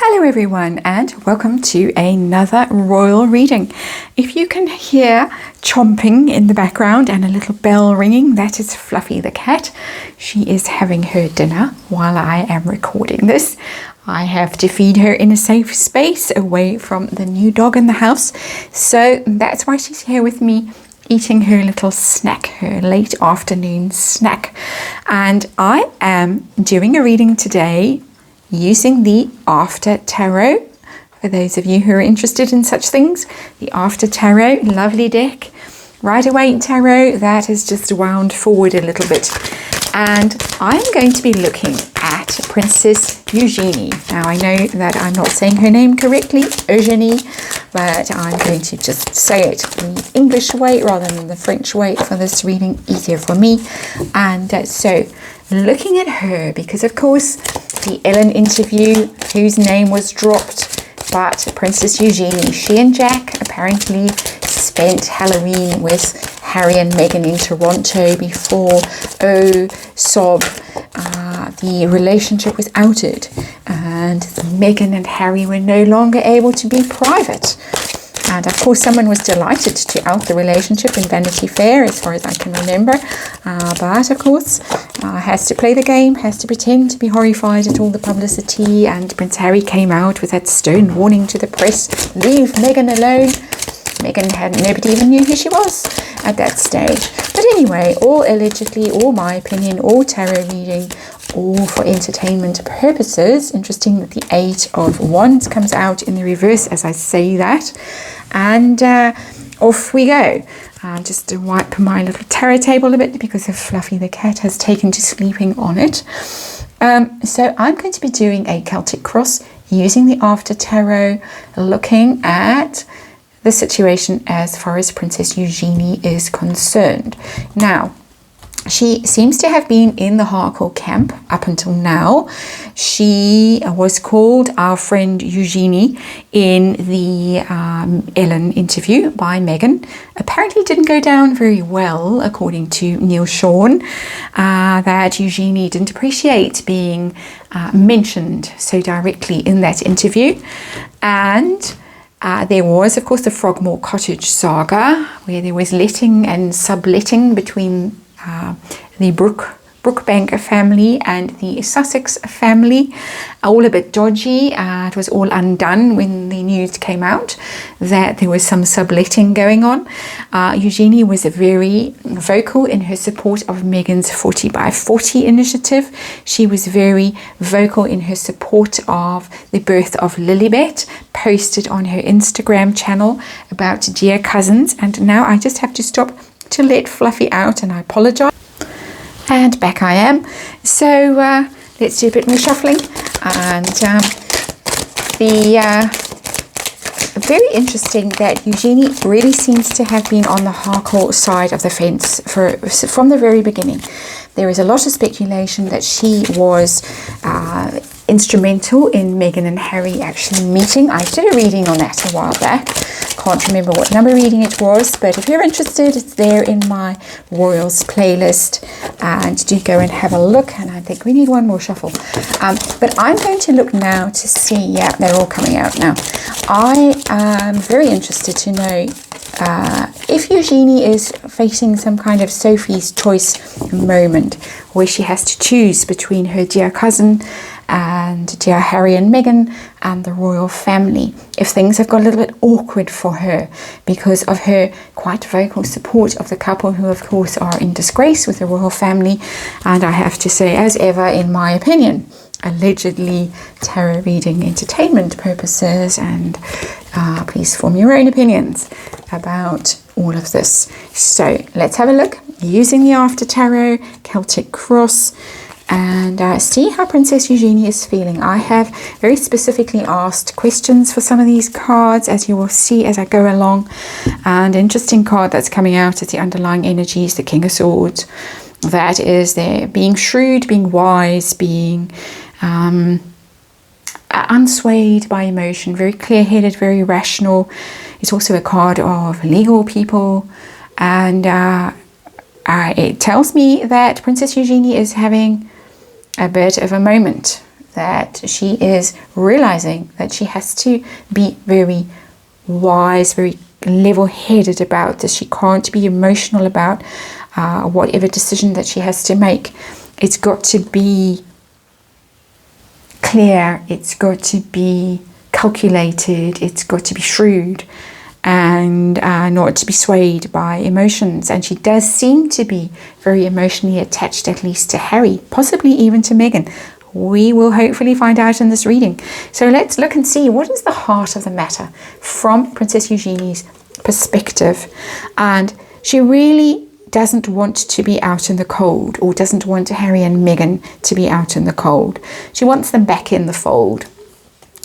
Hello everyone and welcome to another royal reading. If you can hear chomping in the background and a little bell ringing, that is Fluffy the cat. She is having her dinner while I am recording this. I have to feed her in a safe space away from the new dog in the house. So that's why she's here with me eating her little snack, her late afternoon snack. And I am doing a reading today using the After Tarot. For those of you who are interested in such things, the After Tarot, lovely deck. Rider-Waite Tarot, that is just wound forward a little bit. And I'm going to be looking at Princess Eugenie. Now I know that I'm not saying her name correctly, Eugenie, but I'm going to just say it the English way rather than the French way for this reading, easier for me. And so looking at her, because of course the Ellen interview, whose name was dropped, but Princess Eugenie, she and Jack apparently spent Halloween with Harry and Meghan in Toronto before, the relationship was outed and Meghan and Harry were no longer able to be private. And of course someone was delighted to out the relationship in Vanity Fair, as far as I can remember. But of course has to play the game, has to pretend to be horrified at all the publicity. And Prince Harry came out with that stern warning to the press, leave Meghan alone. Nobody even knew who she was at that stage. But anyway, all allegedly, all my opinion, all tarot reading, all for entertainment purposes. Interesting that the Eight of Wands comes out in the reverse as I say that. And off we go. Just to wipe my little tarot table a bit because of Fluffy the cat has taken to sleeping on it. So I'm going to be doing a Celtic cross using the After Tarot, looking at the situation as far as Princess Eugenie is concerned. Now, she seems to have been in the hardcore camp up until now. She was called our friend Eugenie in the Ellen interview by Meghan. Apparently didn't go down very well, according to Neil Sean, that Eugenie didn't appreciate being mentioned so directly in that interview. And there was, of course, the Frogmore Cottage saga, where there was letting and subletting between the Brookbank family and the Sussex family, all a bit dodgy. It was all undone when the news came out that there was some subletting going on. Eugenie was very vocal in her support of Meghan's 40 by 40 initiative. She was very vocal in her support of the birth of Lilibet, posted on her Instagram channel about dear cousins. And now I just have to stop to let Fluffy out, and I apologize. And back I am. So let's do a bit more shuffling. And very interesting that Eugenie really seems to have been on the hardcore side of the fence from the very beginning. There is a lot of speculation that she was instrumental in Meghan and Harry actually meeting. I did a reading on that a while back. Can't remember what number reading it was, but if you're interested, it's there in my Royals playlist, and do go and have a look. And I think we need one more shuffle. But I'm going to look now to see, yeah, they're all coming out now. I am very interested to know if Eugenie is facing some kind of Sophie's choice moment where she has to choose between her dear cousin and dear Harry and Meghan and the royal family. If things have got a little bit awkward for her because of her quite vocal support of the couple, who of course are in disgrace with the royal family. And I have to say, as ever, in my opinion, allegedly tarot reading entertainment purposes, and please form your own opinions about all of this. So let's have a look using the After Tarot Celtic cross and see how Princess Eugenie is feeling. I have very specifically asked questions for some of these cards, as you will see as I go along. And interesting card that's coming out is the underlying energies, the King of Swords. That is there being shrewd, being wise, being unswayed by emotion, very clear-headed, very rational. It's also a card of legal people, and it tells me that Princess Eugenie is having a bit of a moment that she is realizing that she has to be very wise, very level-headed about this. She can't be emotional about whatever decision that she has to make. It's got to be clear, it's got to be calculated, it's got to be shrewd, and not to be swayed by emotions. And she does seem to be very emotionally attached, at least to Harry, possibly even to Meghan. We will hopefully find out in this reading. So let's look and see what is the heart of the matter from Princess Eugenie's perspective. And she really doesn't want to be out in the cold, or doesn't want Harry and Meghan to be out in the cold. She wants them back in the fold.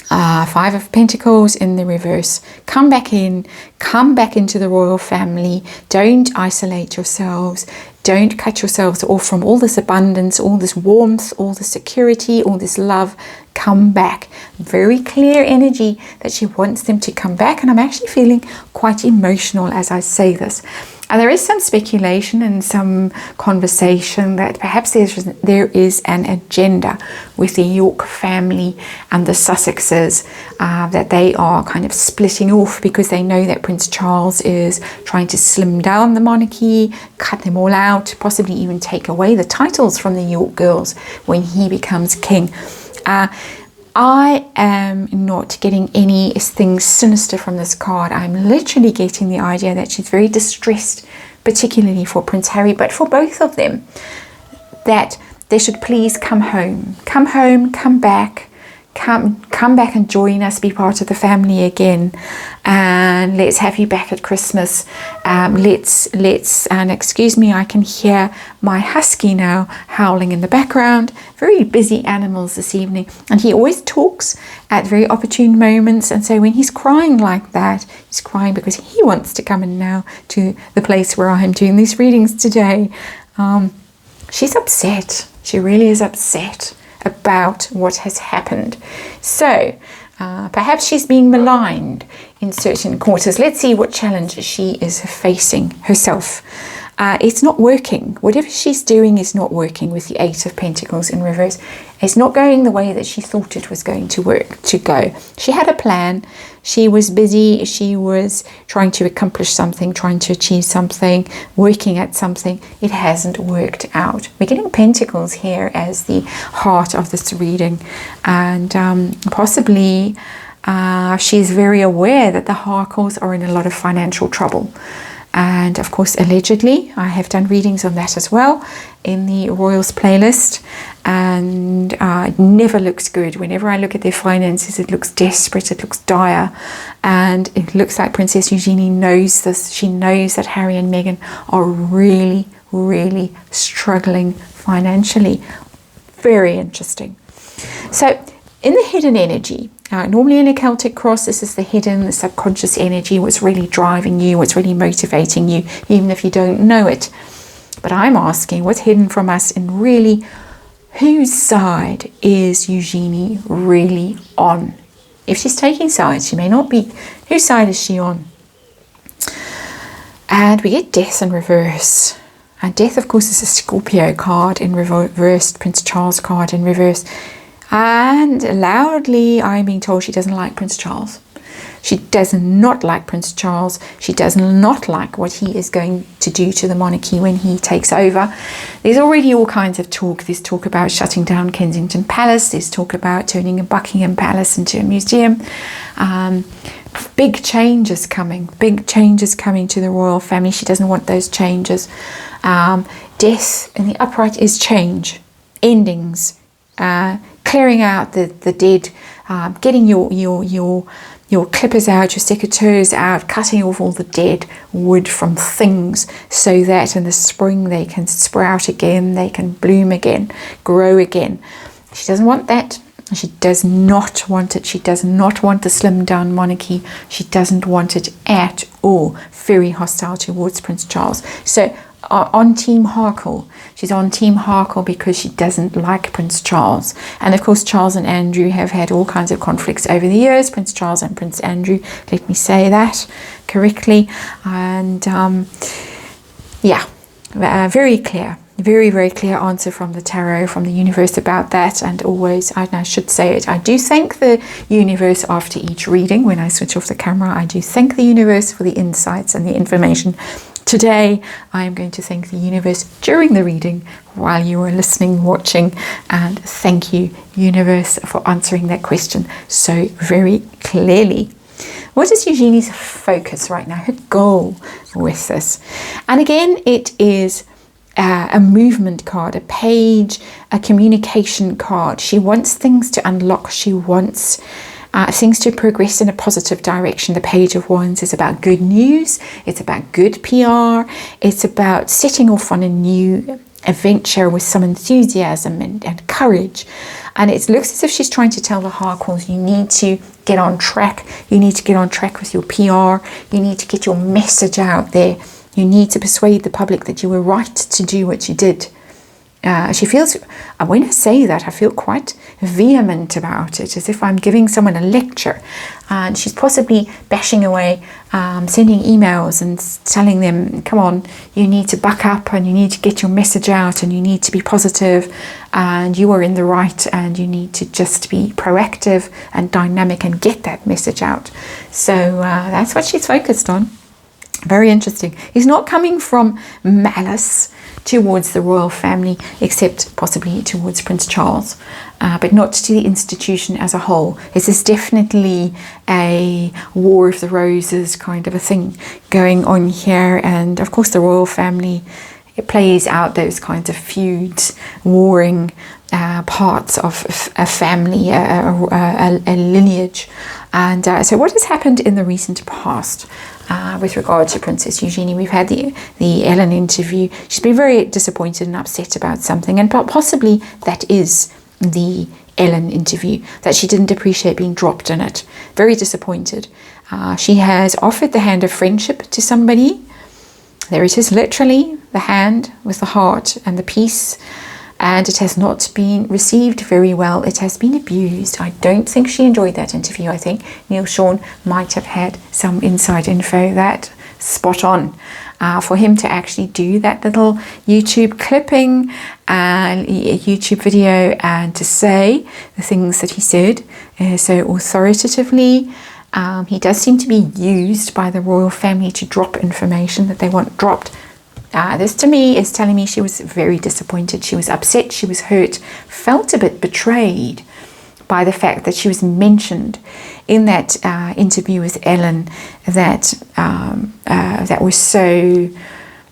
Five of Pentacles in the reverse. Come back in, come back into the royal family. Don't isolate yourselves. Don't cut yourselves off from all this abundance, all this warmth, all this security, all this love. Come back. Very clear energy that she wants them to come back. And I'm actually feeling quite emotional as I say this. And there is some speculation and some conversation that perhaps there is an agenda with the York family and the Sussexes, that they are kind of splitting off because they know that Prince Charles is trying to slim down the monarchy, cut them all out, possibly even take away the titles from the York girls when he becomes king. I am not getting anything sinister from this card. I'm literally getting the idea that she's very distressed, particularly for Prince Harry, but for both of them, that they should please come home, come back and join us, be part of the family again, and let's have you back at Christmas. Let's and excuse me, I can hear my husky now howling in the background. Very busy animals this evening, and he always talks at very opportune moments. And so when he's crying like that, he's crying because he wants to come in now to the place where I'm doing these readings today. She's upset. She really is upset about what has happened. So perhaps she's being maligned in certain quarters. Let's see what challenge she is facing herself. It's not working. Whatever she's doing is not working with the Eight of Pentacles in reverse. It's not going the way that she thought it was going to go. She had a plan. She was busy. She was trying to accomplish something, trying to achieve something, working at something. It hasn't worked out. We're getting Pentacles here as the heart of this reading. And possibly she's very aware that the Harkles are in a lot of financial trouble. And of course, allegedly, I have done readings on that as well in the Royals playlist, and it never looks good. Whenever I look at their finances, it looks desperate, it looks dire, and it looks like Princess Eugenie knows this. She knows that Harry and Meghan are really, really struggling financially. Very interesting. So in the hidden energy, normally in a Celtic cross, this is the hidden, the subconscious energy, what's really driving you, what's really motivating you, even if you don't know it. But I'm asking, what's hidden from us, and really, whose side is Eugenie really on? If she's taking sides, she may not be. Whose side is she on? And we get Death in reverse. And Death, of course, is a Scorpio card in reverse, Prince Charles card in reverse. And loudly, I'm being told she doesn't like Prince Charles. She does not like Prince Charles. She does not like what he is going to do to the monarchy when he takes over. There's already all kinds of talk. There's talk about shutting down Kensington Palace. There's talk about turning a Buckingham Palace into a museum. Big changes coming. Big changes coming to the royal family. She doesn't want those changes. Death in the upright is change. Endings. Clearing out the dead, getting your clippers out, your secateurs out, cutting off all the dead wood from things so that in the spring they can sprout again, they can bloom again, grow again. She doesn't want that. She does not want it. She does not want the slimmed down monarchy. She doesn't want it at all. Very hostile towards Prince Charles. So on Team Harkle. She's on Team Harkle because she doesn't like Prince Charles. And of course, Charles and Andrew have had all kinds of conflicts over the years. Prince Charles and Prince Andrew, let me say that correctly. And yeah, very clear. Very, very clear answer from the tarot, from the universe about that. And always, I should say it, I do thank the universe after each reading. When I switch off the camera, I do thank the universe for the insights and the information. Today, I am going to thank the universe during the reading while you are listening, watching, and thank you, universe, for answering that question so very clearly. What is Eugenie's focus right now, her goal with this? And again, it is a movement card, a page, a communication card. She wants things to unlock. She wants things to progress in a positive direction. The Page of Wands is about good news. It's about good PR. It's about setting off on a new adventure with some enthusiasm and courage. And it looks as if she's trying to tell the Harkles, you need to get on track. You need to get on track with your PR. You need to get your message out there. You need to persuade the public that you were right to do what you did. She feels, when I say that, I feel quite vehement about it, as if I'm giving someone a lecture. And she's possibly bashing away, sending emails and telling them, come on, you need to buck up and you need to get your message out and you need to be positive and you are in the right and you need to just be proactive and dynamic and get that message out. So that's what she's focused on. Very interesting. He's not coming from malice towards the royal family, except possibly towards Prince Charles, but not to the institution as a whole. This is definitely a War of the Roses kind of a thing going on here. And of course, the royal family, it plays out those kinds of feuds, warring parts of a family, a lineage. And so what has happened in the recent past with regard to Princess Eugenie? We've had the Ellen interview. She's been very disappointed and upset about something, and possibly that is the Ellen interview, that she didn't appreciate being dropped in it. Very disappointed. She has offered the hand of friendship to somebody. There it is, literally, the hand with the heart and the peace. And it has not been received very well. It has been abused. I don't think she enjoyed that interview. I think Neil Sean might have had some inside info that spot on. For him to actually do that little YouTube clipping and YouTube video and to say the things that he said so authoritatively. He does seem to be used by the royal family to drop information that they want dropped. This to me is telling me she was very disappointed. She was upset, she was hurt, felt a bit betrayed by the fact that she was mentioned in that interview with Ellen that was so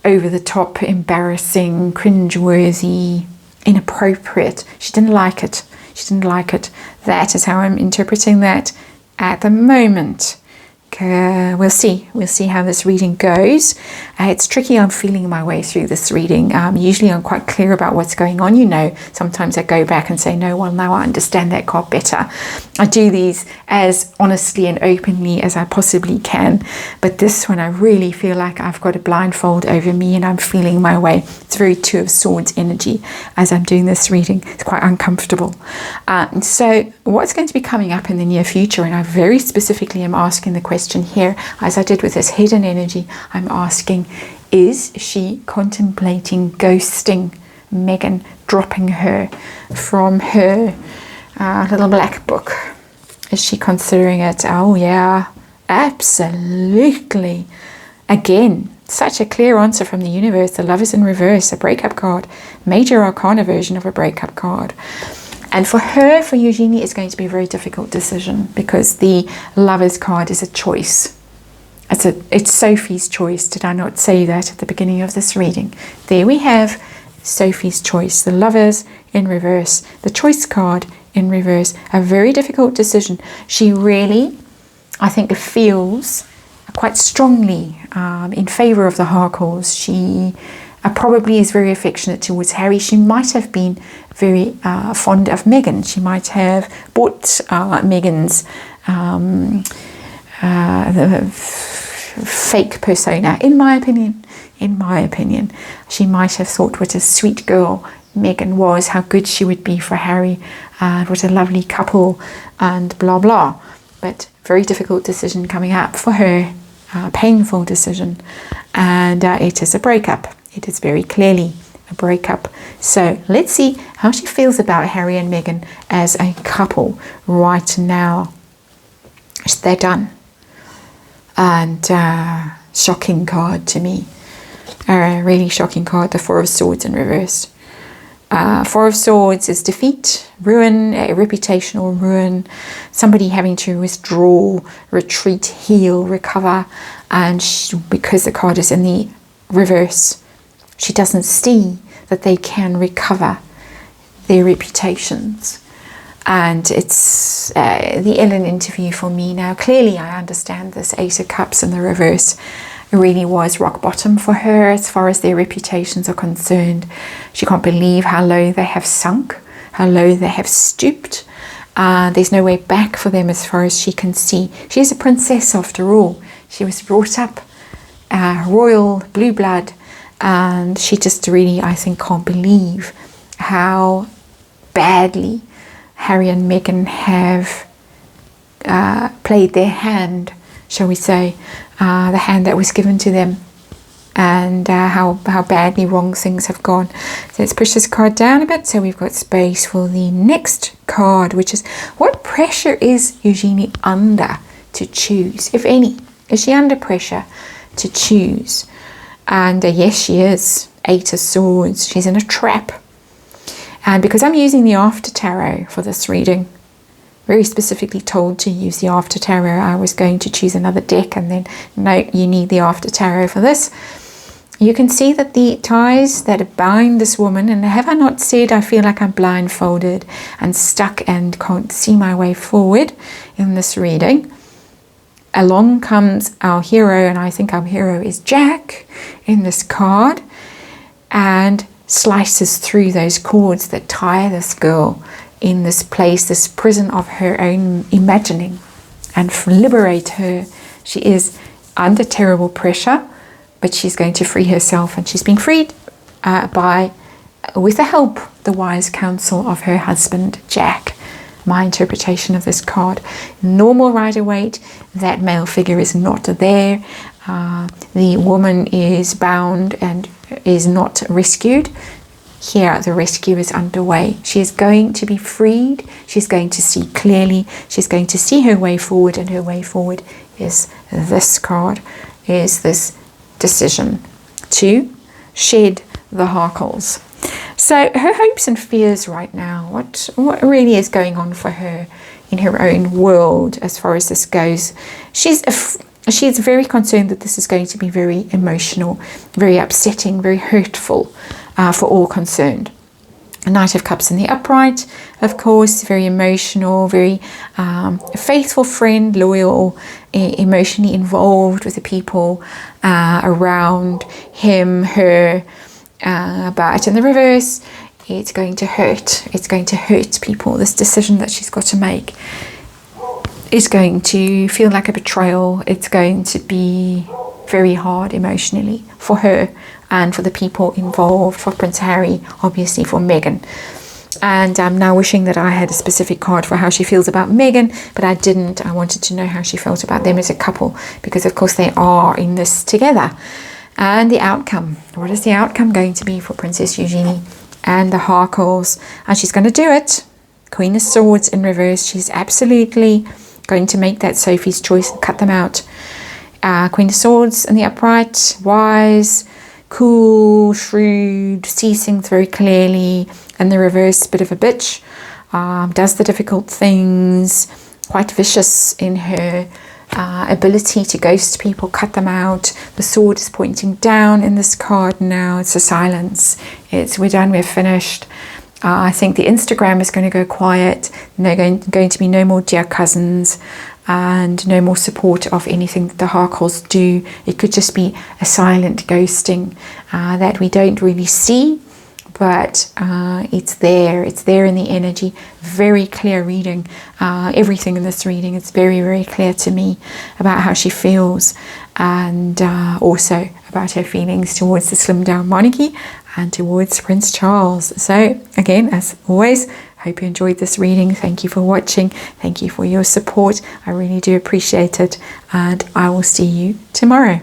over the top, embarrassing, cringeworthy, inappropriate. She didn't like it. She didn't like it. That is how I'm interpreting that at the moment. We'll see how this reading goes. It's tricky. I'm feeling my way through this reading. Usually I'm quite clear about what's going on. Sometimes I go back and say, no, well, now I understand that card better. I do these as honestly and openly as I possibly can. But this one, I really feel like I've got a blindfold over me and I'm feeling my way. It's very Two of Swords energy as I'm doing this reading. It's quite uncomfortable. So what's going to be coming up in the near future? And I very specifically am asking the question here, as I did with this hidden energy, I'm asking, is she contemplating ghosting Meghan, dropping her from her little black book? Is she considering it? Oh yeah, absolutely. Again, such a clear answer from the universe. The Lovers in reverse, a breakup card, major arcana version of a breakup card. And for her, for Eugenie, it's going to be a very difficult decision because the Lovers card is a choice. It's Sophie's choice. Did I not say that at the beginning of this reading? There we have Sophie's choice. The Lovers in reverse. The choice card in reverse. A very difficult decision. She really, I think, feels quite strongly in favour of the Harkles. She probably is very affectionate towards Harry. She might have been very fond of Meghan. She might have bought Meghan's fake persona, in my opinion. She might have thought what a sweet girl Meghan was, how good she would be for Harry, and what a lovely couple, and blah blah. But very difficult decision coming up for her, painful decision, and it is a breakup. It is very clearly a breakup. So let's see how she feels about Harry and Meghan as a couple right now. They're done. And shocking card to me. A really shocking card, the Four of Swords in reverse. Four of Swords is defeat, ruin, a reputational ruin, somebody having to withdraw, retreat, heal, recover. And because the card is in the reverse, she doesn't see that they can recover their reputations. And it's the Ellen interview for me now. Clearly, I understand this Ace of Cups in the reverse. It really was rock bottom for her as far as their reputations are concerned. She can't believe how low they have sunk, how low they have stooped. There's no way back for them as far as she can see. She's a princess after all. She was brought up royal, blue blood, and she just really, I think, can't believe how badly Harry and Meghan have played their hand, shall we say, the hand that was given to them, and how badly wrong things have gone. So let's push this card down a bit so we've got space for the next card, which is, what pressure is Eugenie under to choose, if any? Is she under pressure to choose? And yes, she is. Eight of Swords. She's in a trap. And because I'm using the After Tarot for this reading, very specifically told to use the After Tarot, I was going to choose another deck, and then, no, you need the After Tarot for this. You can see that the ties that bind this woman, and have I not said I feel like I'm blindfolded and stuck and can't see my way forward in this reading. Along comes our hero, and I think our hero is Jack in this card, and slices through those cords that tie this girl in this place, this prison of her own imagining, and liberate her. She is under terrible pressure, but she's going to free herself, and she's being freed with the help, the wise counsel of her husband, Jack. My interpretation of this card. Normal Rider-Waite, that male figure is not there. The woman is bound and is not rescued. Here, the rescue is underway. She is going to be freed. She's going to see clearly. She's going to see her way forward, and her way forward is this card, is this decision to shed the Harkles. So her hopes and fears right now, what really is going on for her in her own world as far as this goes? She's very concerned that this is going to be very emotional, very upsetting, very hurtful for all concerned. A Knight of Cups in the upright, of course, very emotional, very faithful friend, loyal, emotionally involved with the people around him, her. But in the reverse, it's going to hurt. It's going to hurt people. This decision that she's got to make is going to feel like a betrayal. It's going to be very hard emotionally for her and for the people involved, for Prince Harry, obviously for Meghan. And I'm now wishing that I had a specific card for how she feels about Meghan, but I didn't. I wanted to know how she felt about them as a couple, because of course they are in this together. And the outcome. What is the outcome going to be for Princess Eugenie and the Harkles? And she's going to do it. Queen of Swords in reverse. She's absolutely going to make that Sophie's choice and cut them out. Queen of Swords in the upright. Wise, cool, shrewd, sees things very clearly. And the reverse, bit of a bitch. Does the difficult things. Quite vicious in her ability to ghost people, cut them out. The sword is pointing down in this card now. It's a silence. We're done, we're finished. I think the Instagram is going to go quiet. Going to be no more dear cousins and no more support of anything that the Harkles do. It could just be a silent ghosting that we don't really see, but it's there in the energy. Very clear reading. Everything in this reading, it's very, very clear to me about how she feels, and also about her feelings towards the slimmed down monarchy and towards Prince Charles. So again, as always, hope you enjoyed this reading. Thank you for watching. Thank you for your support. I really do appreciate it, and I will see you tomorrow.